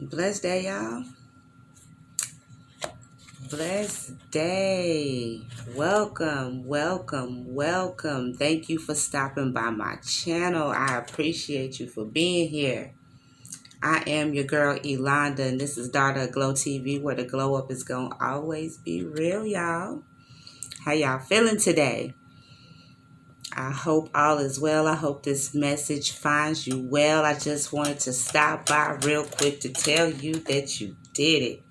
Blessed day, y'all. Blessed day. Welcome, welcome, welcome. Thank you for stopping by my channel. I appreciate you for being here. I am your girl, Elonda, and this is Daughter of Glow TV, where the glow up is going to always be real, y'all. How y'all feeling today? I hope all is well. I hope this message finds you well. I just wanted to stop by real quick to tell you that you did it.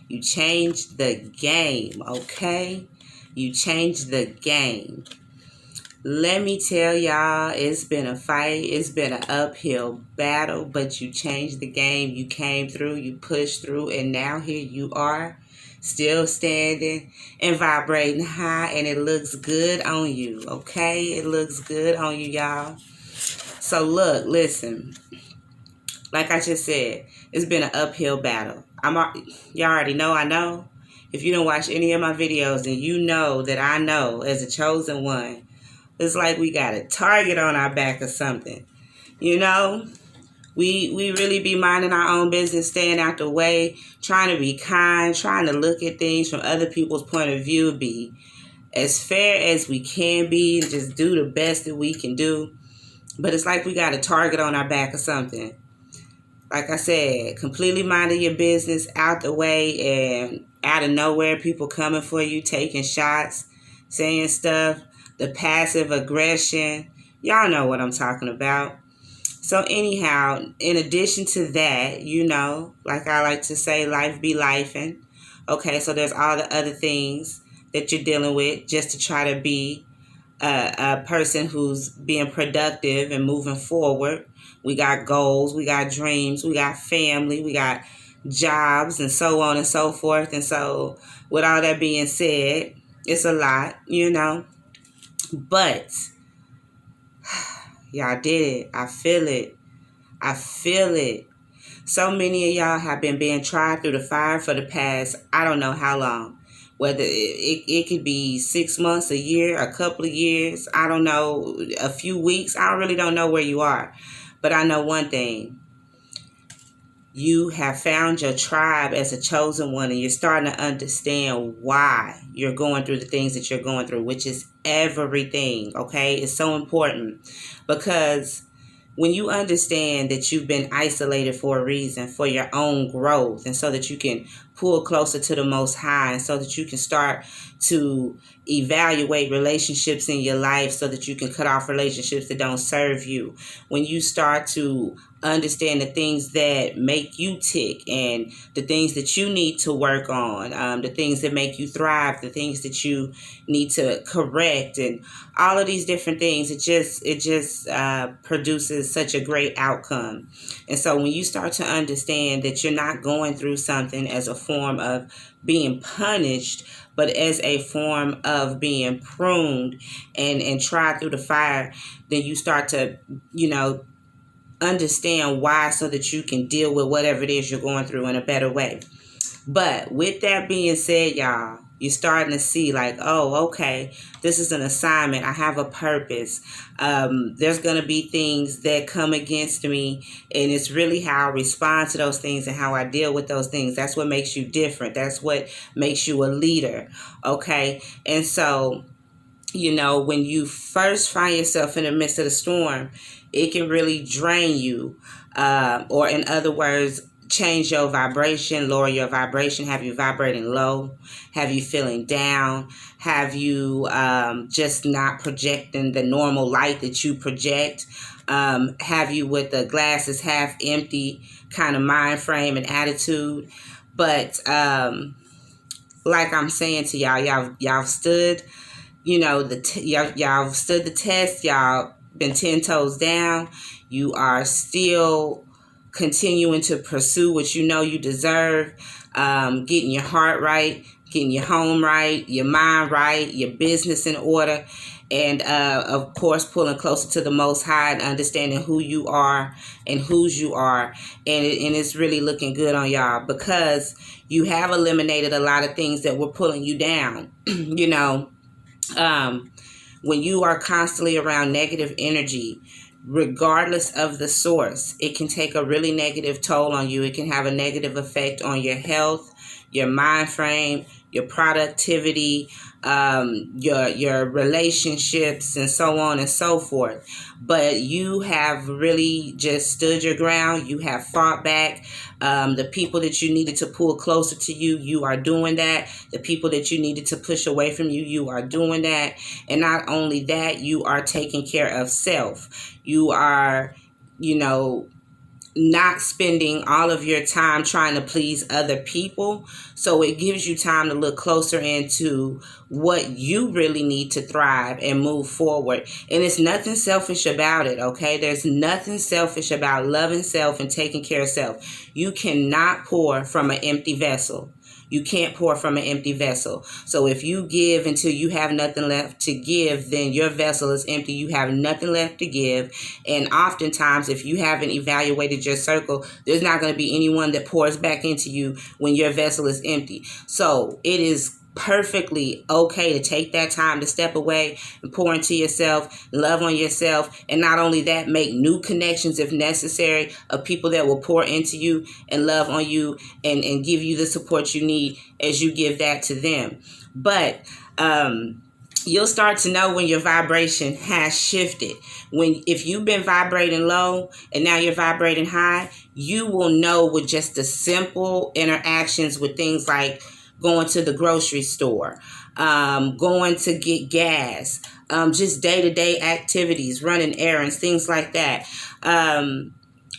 You changed the game, okay? You changed the game. Let me tell y'all, it's been a fight. It's been an uphill battle, but you changed the game. You came through, you pushed through, and now here you are, still standing and vibrating high, and it looks good on you, okay? It looks good on you, y'all. So look, listen. Like I just said, it's been an uphill battle. Y'all already know I know. If you don't watch any of my videos, then you know that I know as a chosen one. It's like we got a target on our back or something. You know? We really be minding our own business, staying out the way, trying to be kind, trying to look at things from other people's point of view, be as fair as we can be, and just do the best that we can do. But it's like we got a target on our back or something. Like I said, completely minding your business, out the way, and out of nowhere, people coming for you, taking shots, saying stuff, the passive aggression. Y'all know what I'm talking about. So anyhow, in addition to that, you know, like I like to say, life be lifing. Okay, so there's all the other things that you're dealing with just to try to be a person who's being productive and moving forward. We got goals, we got dreams, we got family, we got jobs, and so on and so forth. And so, with all that being said, it's a lot, you know. But y'all did it. I feel it. I feel it. So many of y'all have been being tried through the fire for the past, I don't know how long. Whether it could be 6 months, a year, a couple of years, I don't know, a few weeks. I really don't know where you are. But I know one thing. You have found your tribe as a chosen one, and you're starting to understand why you're going through the things that you're going through, which is everything, okay? It's so important because when you understand that you've been isolated for a reason, for your own growth, and so that you can pull closer to the Most High, and so that you can start to evaluate relationships in your life so that you can cut off relationships that don't serve you. When you start to understand the things that make you tick and the things that you need to work on, the things that make you thrive, the things that you need to correct, and all of these different things, it just produces such a great outcome. And so when you start to understand that you're not going through something as a form of being punished, but as a form of being pruned and tried through the fire, then you start to, you know, understand why, so that you can deal with whatever it is you're going through in a better way. But with that being said, y'all, you're starting to see like, oh, okay, this is an assignment. I have a purpose. There's going to be things that come against me, and it's really how I respond to those things and how I deal with those things. That's what makes you different. That's what makes you a leader, okay? And so, you know, when you first find yourself in the midst of the storm, it can really drain you, or in other words, change your vibration, lower your vibration, have you vibrating low, have you feeling down, have you just not projecting the normal light that you project, have you with the glass is half empty kind of mind frame and attitude. But like I'm saying to y'all stood, you know, y'all stood the test. Y'all been 10 toes down. You are still continuing to pursue what you know you deserve, getting your heart right, getting your home right, your mind right, your business in order, and of course pulling closer to the Most High and understanding who you are and whose you are. And it's really looking good on y'all because you have eliminated a lot of things that were pulling you down. You know, when you are constantly around negative energy, regardless of the source, it can take a really negative toll on you. It can have a negative effect on your health, your mind frame, your productivity, your relationships, and so on and so forth. But you have really just stood your ground. You have fought back. The people that you needed to pull closer to you, you are doing that. The people that you needed to push away from you, you are doing that. And not only that, you are taking care of self. You are, you know, not spending all of your time trying to please other people. So it gives you time to look closer into what you really need to thrive and move forward. And it's nothing selfish about it, okay? There's nothing selfish about loving self and taking care of self. You cannot pour from an empty vessel. You can't pour from an empty vessel. So if you give until you have nothing left to give, then your vessel is empty. You have nothing left to give. And oftentimes, if you haven't evaluated your circle, there's not going to be anyone that pours back into you when your vessel is empty. So it is perfectly okay to take that time to step away and pour into yourself, love on yourself, and not only that, make new connections if necessary of people that will pour into you and love on you and give you the support you need as you give that to them. But you'll start to know when your vibration has shifted. If you've been vibrating low and now you're vibrating high, you will know with just the simple interactions with things like going to the grocery store, going to get gas, just day-to-day activities, running errands, things like that.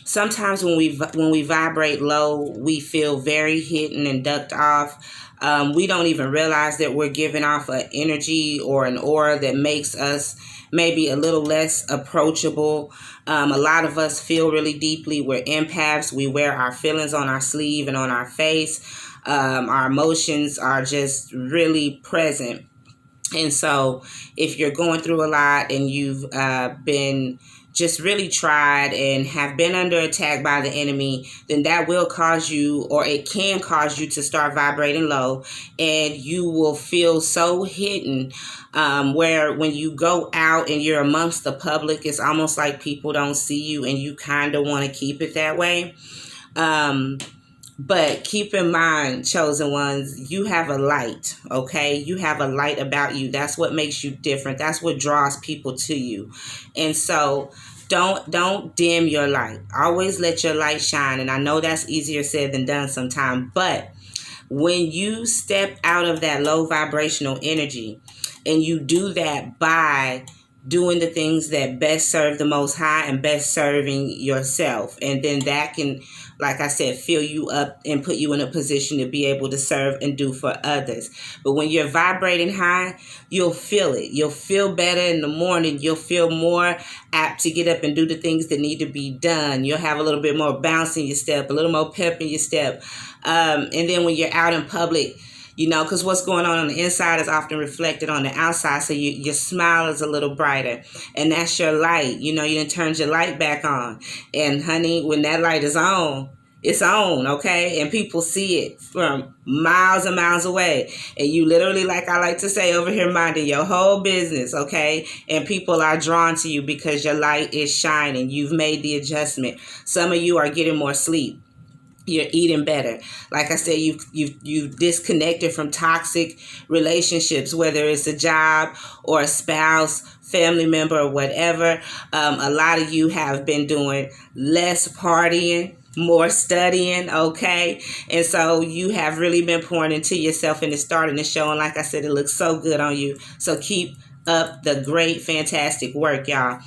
Sometimes when we vibrate low, we feel very hidden and ducked off. We don't even realize that we're giving off an energy or an aura that makes us maybe a little less approachable. A lot of us feel really deeply. We're empaths. We wear our feelings on our sleeve and on our face. Our emotions are just really present. And so if you're going through a lot and you've been just really tried and have been under attack by the enemy, then that will cause you, or it can cause you, to start vibrating low, and you will feel so hidden, where when you go out and you're amongst the public, it's almost like people don't see you, and you kind of want to keep it that way. But keep in mind, chosen ones, you have a light, okay? You have a light about you. That's what makes you different. That's what draws people to you. And so don't dim your light. Always let your light shine. And I know that's easier said than done sometimes. But when you step out of that low vibrational energy, and you do that by doing the things that best serve the Most High and best serving yourself, and then that can, like I said, fill you up and put you in a position to be able to serve and do for others. But when you're vibrating high, you'll feel it. You'll feel better in the morning. You'll feel more apt to get up and do the things that need to be done. You'll have a little bit more bounce in your step, a little more pep in your step. And then when you're out in public, you know, because what's going on the inside is often reflected on the outside. So your smile is a little brighter. And that's your light. You know, you done turned your light back on. And honey, when that light is on, it's on, okay? And people see it from miles and miles away. And you literally, like I like to say over here, minding your whole business, okay? And people are drawn to you because your light is shining. You've made the adjustment. Some of you are getting more sleep. You're eating better. Like I said, you've disconnected from toxic relationships, whether it's a job or a spouse, family member, or whatever. A lot of you have been doing less partying, more studying, okay? And so you have really been pouring into yourself, and it's starting to show. And like I said, it looks so good on you. So keep up the great, fantastic work, y'all.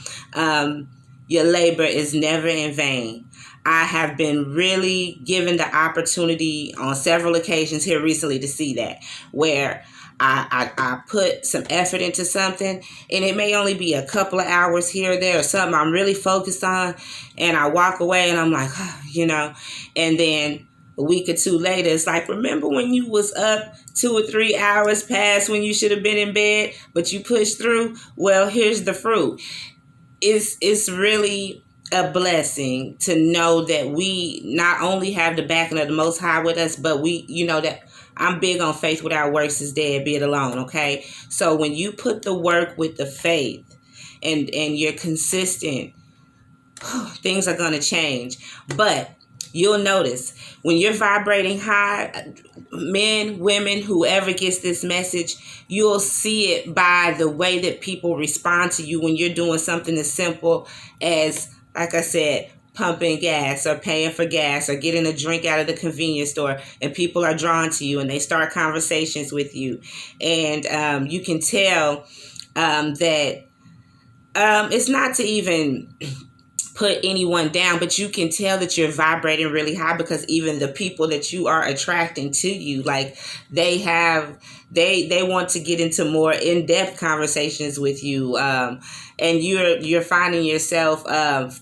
Your labor is never in vain. I have been really given the opportunity on several occasions here recently to see that, where I put some effort into something, and it may only be a couple of hours here or there, or something I'm really focused on, and I walk away and I'm like, you know, and then a week or two later, it's like, remember when you was up 2 or 3 hours past when you should have been in bed, but you pushed through? Well, here's the fruit. It's really a blessing to know that we not only have the backing of the Most High with us, but we, you know, that I'm big on faith without works is dead, be it alone, okay? So when you put the work with the faith and you're consistent things are going to change. But you'll notice when you're vibrating high, men, women, whoever gets this message, you'll see it by the way that people respond to you when you're doing something as simple as, like I said, pumping gas or paying for gas or getting a drink out of the convenience store, and people are drawn to you and they start conversations with you. And you can tell that it's not to even put anyone down, but you can tell that you're vibrating really high, because even the people that you are attracting to you, like they want to get into more in-depth conversations with you, and you're finding yourself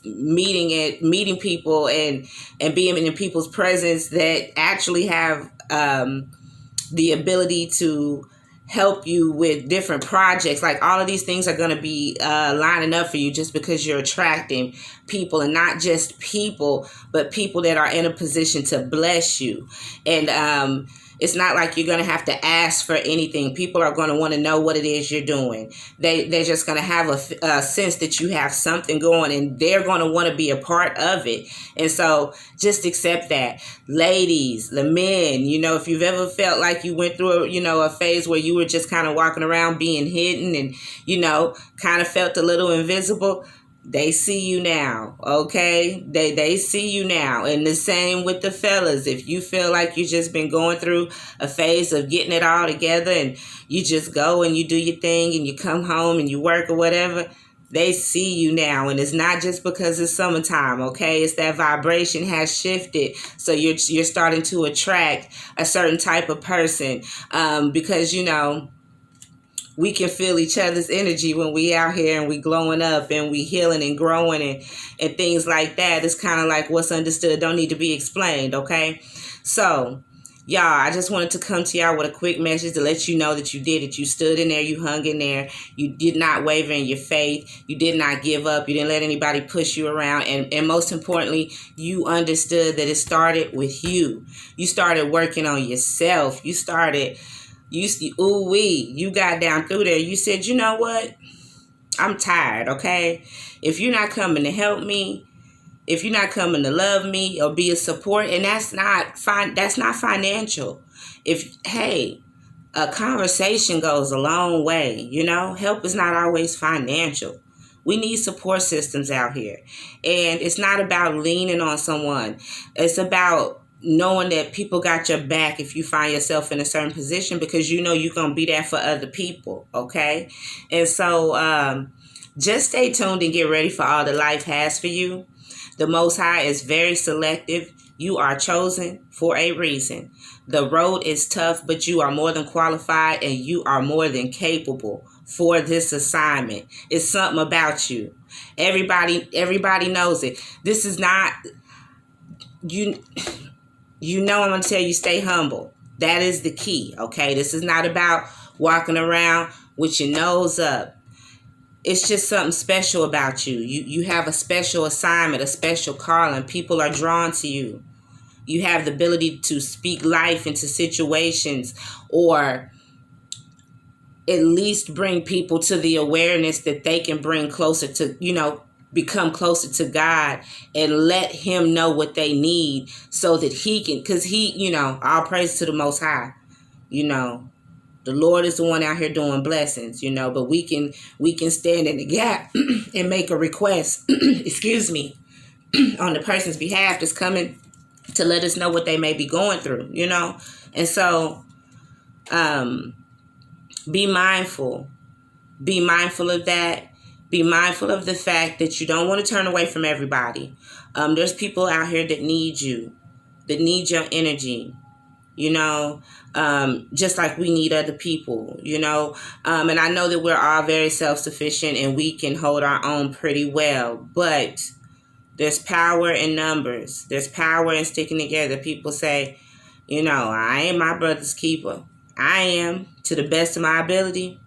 meeting people and being in people's presence that actually have the ability to help you with different projects. Like all of these things are going to be lining up for you just because you're attracting people, and not just people, but people that are in a position to bless you. And it's not like you're going to have to ask for anything. People are going to want to know what it is you're doing. They're just going to have a sense that you have something going, and they're going to want to be a part of it. And so just accept that. Ladies, the men, if you've ever felt like you went through a phase where you were just kind of walking around being hidden and, kind of felt a little invisible, they see you now, okay? They see you now. And the same with the fellas. If you feel like you just been going through a phase of getting it all together, and you just go and you do your thing and you come home and you work or whatever, they see you now. And it's not just because it's summertime, okay? It's that vibration has shifted. So you're starting to attract a certain type of person, because, we can feel each other's energy when we out here and we glowing up and we healing and growing and things like that. It's kind of like what's understood don't need to be explained, okay? So, y'all, I just wanted to come to y'all with a quick message to let you know that you did it. You stood in there. You hung in there. You did not waver in your faith. You did not give up. You didn't let anybody push you around. And most importantly, you understood that it started with you. You started working on yourself. You got down through there. You said, you know what? I'm tired, okay? If you're not coming to help me, if you're not coming to love me or be a support, and that's not financial. A conversation goes a long way, Help is not always financial. We need support systems out here. And it's not about leaning on someone. It's about knowing that people got your back if you find yourself in a certain position, because you're going to be there for other people, okay? And so just stay tuned and get ready for all that life has for you. The Most High is very selective. You are chosen for a reason. The road is tough, but you are more than qualified and you are more than capable for this assignment. It's something about you. Everybody knows it. This is not... I'm going to tell you, stay humble. That is the key, okay? This is not about walking around with your nose up. It's just something special about you. You have a special assignment, a special calling. People are drawn to you. You have the ability to speak life into situations, or at least bring people to the awareness that they can bring closer to, become closer to God, and let him know what they need so that he can, because all praise to the Most High. The Lord is the one out here doing blessings, but we can stand in the gap and make a request, excuse me, on the person's behalf that's coming to let us know what they may be going through, And so be mindful. Be mindful of that. Be mindful of the fact that you don't want to turn away from everybody. There's people out here that need you, that need your energy, just like we need other people, and I know that we're all very self-sufficient and we can hold our own pretty well, but there's power in numbers. There's power in sticking together. People say, I ain't my brother's keeper. I am, to the best of my ability.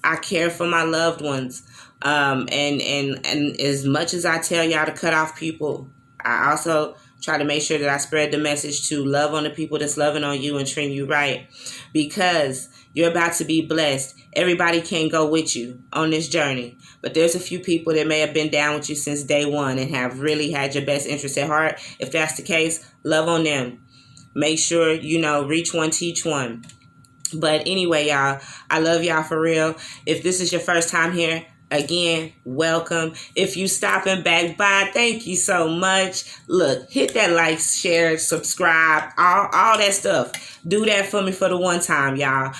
I care for my loved ones. And as much as I tell y'all to cut off people, I also try to make sure that I spread the message to love on the people that's loving on you and treat you right, because you're about to be blessed. Everybody can't go with you on this journey, but there's a few people that may have been down with you since day one and have really had your best interest at heart. If that's the case, love on them. Make sure, reach one, teach one. But anyway, y'all, I love y'all for real. If this is your first time here, again, welcome. If you stopping back by, thank you so much. Look, hit that like, share, subscribe, all that stuff. Do that for me for the one time, y'all.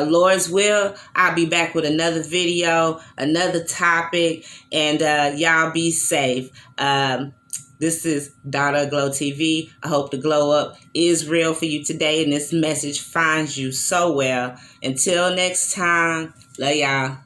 Lord's will, I'll be back with another video, another topic, and y'all be safe. This is Donna Glow TV. I hope the glow up is real for you today and this message finds you so well. Until next time, love y'all.